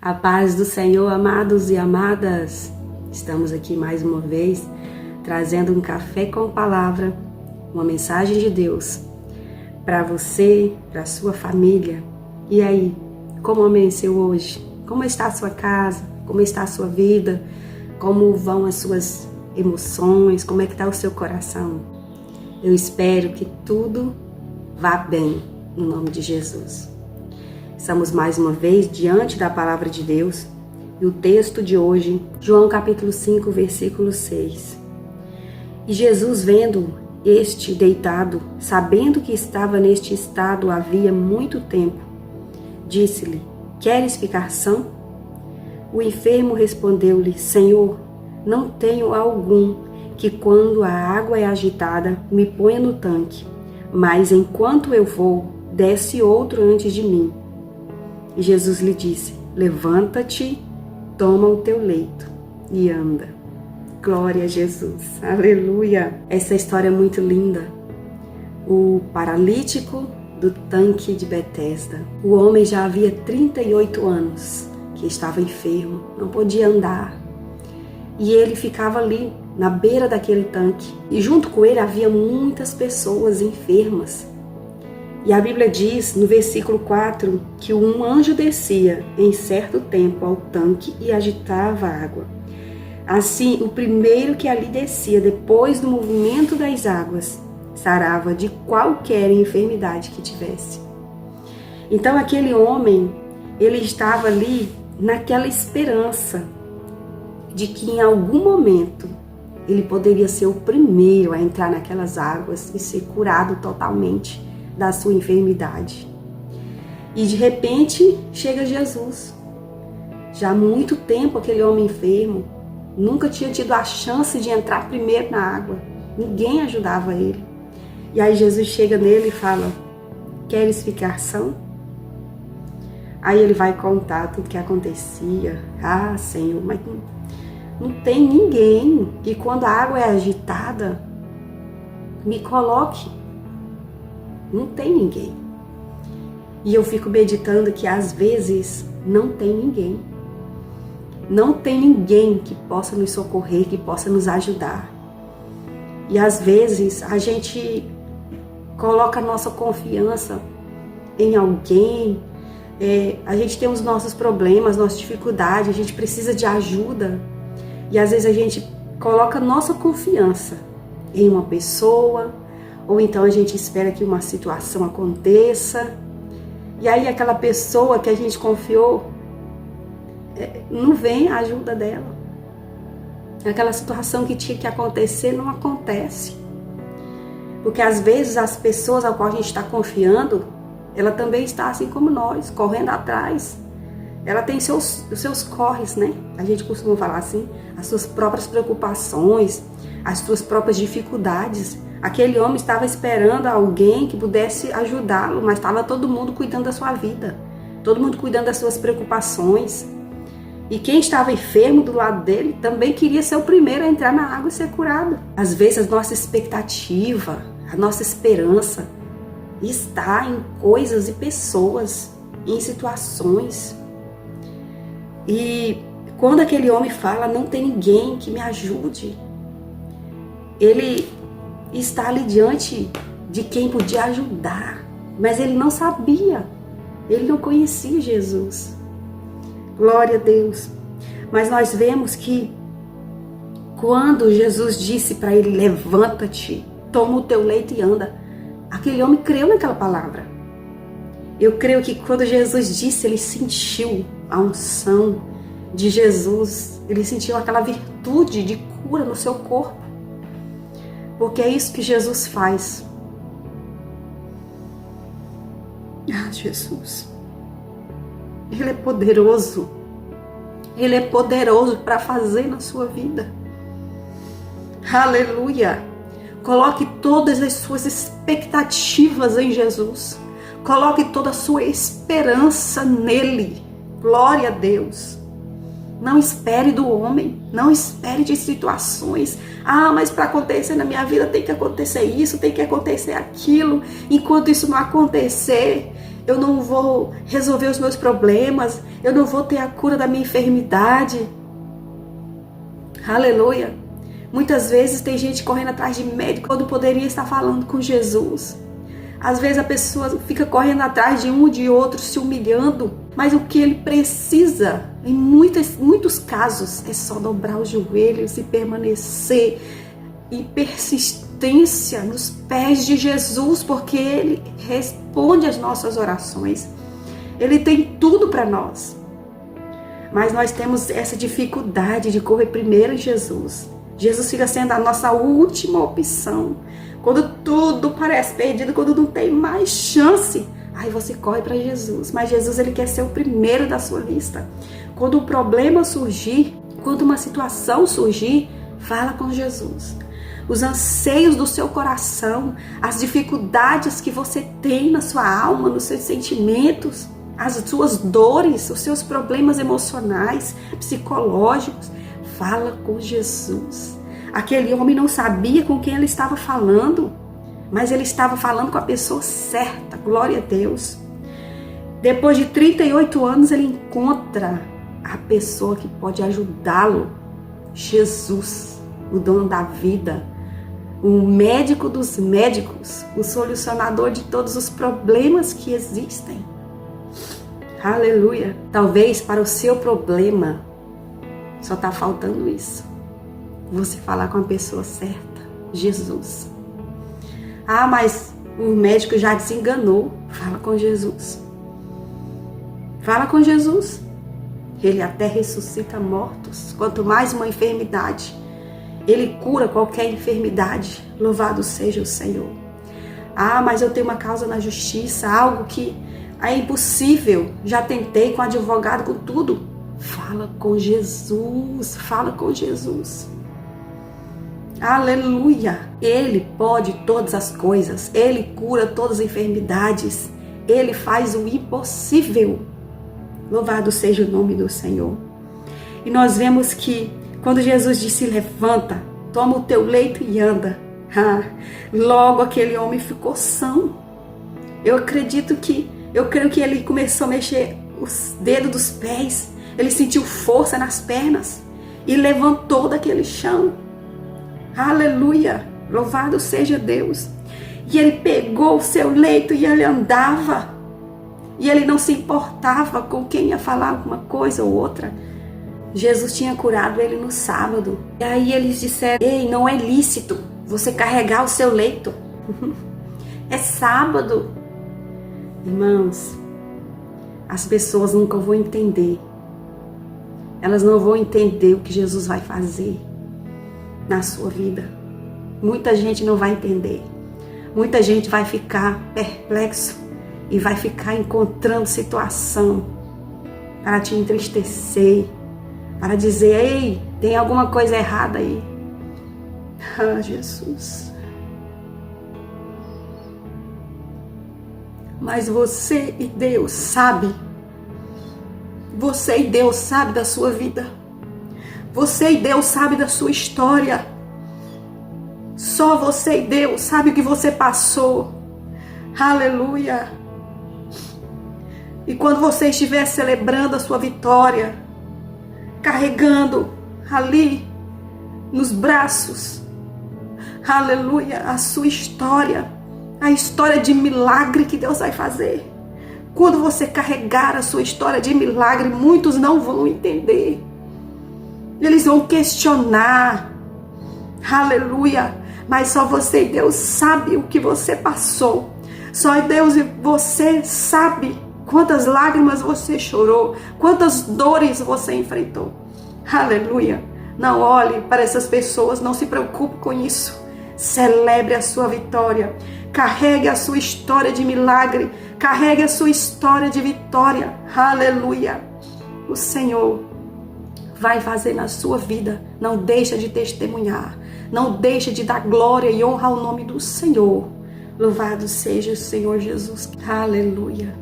A paz do Senhor, amados e amadas. Estamos aqui mais uma vez, trazendo um café com palavra, uma mensagem de Deus para você, para sua família. E aí, como amanheceu hoje? Como está a sua casa? Como está a sua vida? Como vão as suas emoções? Como é que está o seu coração? Eu espero que tudo vá bem, no nome de Jesus. Estamos mais uma vez diante da palavra de Deus e o texto de hoje, João capítulo 5, versículo 6. E Jesus, vendo este deitado, sabendo que estava neste estado havia muito tempo, disse-lhe: Queres ficar são? O enfermo respondeu-lhe: Senhor, não tenho algum que quando a água é agitada me ponha no tanque, mas enquanto eu vou, desce outro antes de mim. E Jesus lhe disse: Levanta-te, toma o teu leito e anda. Glória a Jesus, aleluia! Essa história é muito linda. O paralítico do tanque de Betesda. O homem já havia 38 anos que estava enfermo, não podia andar. E ele ficava ali na beira daquele tanque. E junto com ele havia muitas pessoas enfermas. E a Bíblia diz, no versículo 4, que um anjo descia em certo tempo ao tanque e agitava a água. Assim, o primeiro que ali descia, depois do movimento das águas, sarava de qualquer enfermidade que tivesse. Então, aquele homem, ele estava ali naquela esperança de que em algum momento ele poderia ser o primeiro a entrar naquelas águas e ser curado totalmente da sua enfermidade. E de repente chega Jesus. Já há muito tempo aquele homem enfermo nunca tinha tido a chance de entrar primeiro na água. Ninguém ajudava ele. E aí Jesus chega nele e fala: Queres ficar são? Aí ele vai contar tudo o que acontecia. Ah, Senhor, mas não tem ninguém que quando a água é agitada me coloque. Não tem ninguém. E eu fico meditando que às vezes não tem ninguém. Não tem ninguém que possa nos socorrer, que possa nos ajudar. E às vezes a gente coloca a nossa confiança em alguém. A gente tem os nossos problemas, nossas dificuldades, a gente precisa de ajuda. E às vezes a gente coloca a nossa confiança em uma pessoa, ou então a gente espera que uma situação aconteça, e aí aquela pessoa que a gente confiou, não vem a ajuda dela. Aquela situação que tinha que acontecer não acontece. Porque às vezes as pessoas a qual a gente está confiando, ela também está assim como nós, correndo atrás. Ela tem os seus corres, né? A gente costuma falar assim, as suas próprias preocupações, as suas próprias dificuldades. Aquele homem estava esperando alguém que pudesse ajudá-lo, mas estava todo mundo cuidando da sua vida, todo mundo cuidando das suas preocupações. E quem estava enfermo do lado dele também queria ser o primeiro a entrar na água e ser curado. Às vezes a nossa expectativa, a nossa esperança está em coisas e pessoas, em situações. E quando aquele homem fala, não tem ninguém que me ajude, ele está ali diante de quem podia ajudar, mas ele não sabia, ele não conhecia Jesus. Glória a Deus. Mas nós vemos que quando Jesus disse para ele: Levanta-te, toma o teu leito e anda, aquele homem creu naquela palavra. Eu creio que quando Jesus disse, ele sentiu a unção de Jesus, ele sentiu aquela virtude de cura no seu corpo. Porque é isso que Jesus faz. Ah, Jesus. Ele é poderoso. Ele é poderoso para fazer na sua vida. Aleluia. Coloque todas as suas expectativas em Jesus. Coloque toda a sua esperança nele. Glória a Deus. Não espere do homem, não espere de situações. Ah, mas para acontecer na minha vida tem que acontecer isso, tem que acontecer aquilo. Enquanto isso não acontecer, eu não vou resolver os meus problemas, Eu não vou ter a cura da minha enfermidade. Aleluia. Muitas vezes tem gente correndo atrás de médico quando poderia estar falando com Jesus. Às vezes a pessoa fica correndo atrás de um, de outro, se humilhando. Mas o que ele precisa, em muitos casos, é só dobrar os joelhos e permanecer em persistência nos pés de Jesus, porque Ele responde às nossas orações. Ele tem tudo para nós. Mas nós temos essa dificuldade de correr primeiro em Jesus. Jesus fica sendo a nossa última opção. Quando tudo parece perdido, quando não tem mais chance, aí você corre para Jesus. Mas Jesus, Ele quer ser o primeiro da sua lista. Quando um problema surgir, quando uma situação surgir, fala com Jesus. Os anseios do seu coração, as dificuldades que você tem na sua alma, nos seus sentimentos, as suas dores, os seus problemas emocionais, psicológicos, fala com Jesus. Aquele homem não sabia com quem ele estava falando, mas ele estava falando com a pessoa certa, glória a Deus. Depois de 38 anos, ele encontra a pessoa que pode ajudá-lo, Jesus, o dono da vida, o médico dos médicos, o solucionador de todos os problemas que existem. Aleluia. Talvez para o seu problema só está faltando isso. Você falar com a pessoa certa, Jesus. Ah, mas o médico já desenganou. Fala com Jesus. Fala com Jesus. Ele até ressuscita mortos. Quanto mais uma enfermidade, Ele cura qualquer enfermidade. Louvado seja o Senhor. Ah, mas eu tenho uma causa na justiça, algo que é impossível. Já tentei com advogado, com tudo. Fala com Jesus. Fala com Jesus. Aleluia. Ele pode todas as coisas. Ele cura todas as enfermidades. Ele faz o impossível. Louvado seja o nome do Senhor. E nós vemos que quando Jesus disse, levanta, toma o teu leito e anda. Logo aquele homem ficou são. Eu creio que ele começou a mexer os dedos dos pés. Ele sentiu força nas pernas e levantou daquele chão. Aleluia. Louvado seja Deus. E ele pegou o seu leito e ele andava. E ele não se importava com quem ia falar alguma coisa ou outra. Jesus tinha curado ele no sábado. E aí eles disseram, ei, não é lícito você carregar o seu leito. É sábado. Irmãos, as pessoas nunca vão entender. Elas não vão entender o que Jesus vai fazer na sua vida. Muita gente não vai entender. Muita gente vai ficar perplexo e vai ficar encontrando situação para te entristecer, para dizer, ei, tem alguma coisa errada aí. Ah, Jesus. Mas você e Deus sabe. Você e Deus sabe da sua vida. Você e Deus sabe da sua história. Só você e Deus sabe o que você passou. Aleluia. E quando você estiver celebrando a sua vitória, carregando ali nos braços, aleluia, a sua história, a história de milagre que Deus vai fazer. Quando você carregar a sua história de milagre, muitos não vão entender. Eles vão questionar. Aleluia. Mas só você e Deus sabe o que você passou. Só Deus e você sabe quantas lágrimas você chorou, quantas dores você enfrentou. Aleluia. Não olhe para essas pessoas, não se preocupe com isso. Celebre a sua vitória. Carregue a sua história de milagre. Carregue a sua história de vitória. Aleluia. O Senhor vai fazer na sua vida. Não deixa de testemunhar. Não deixa de dar glória e honra ao nome do Senhor. Louvado seja o Senhor Jesus. Aleluia.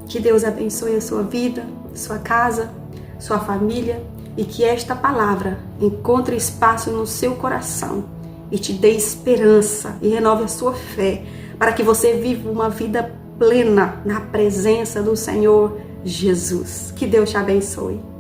Que Deus abençoe a sua vida, sua casa, sua família. E que esta palavra encontre espaço no seu coração. E te dê esperança e renove a sua fé. Para que você viva uma vida plena na presença do Senhor Jesus. Que Deus te abençoe.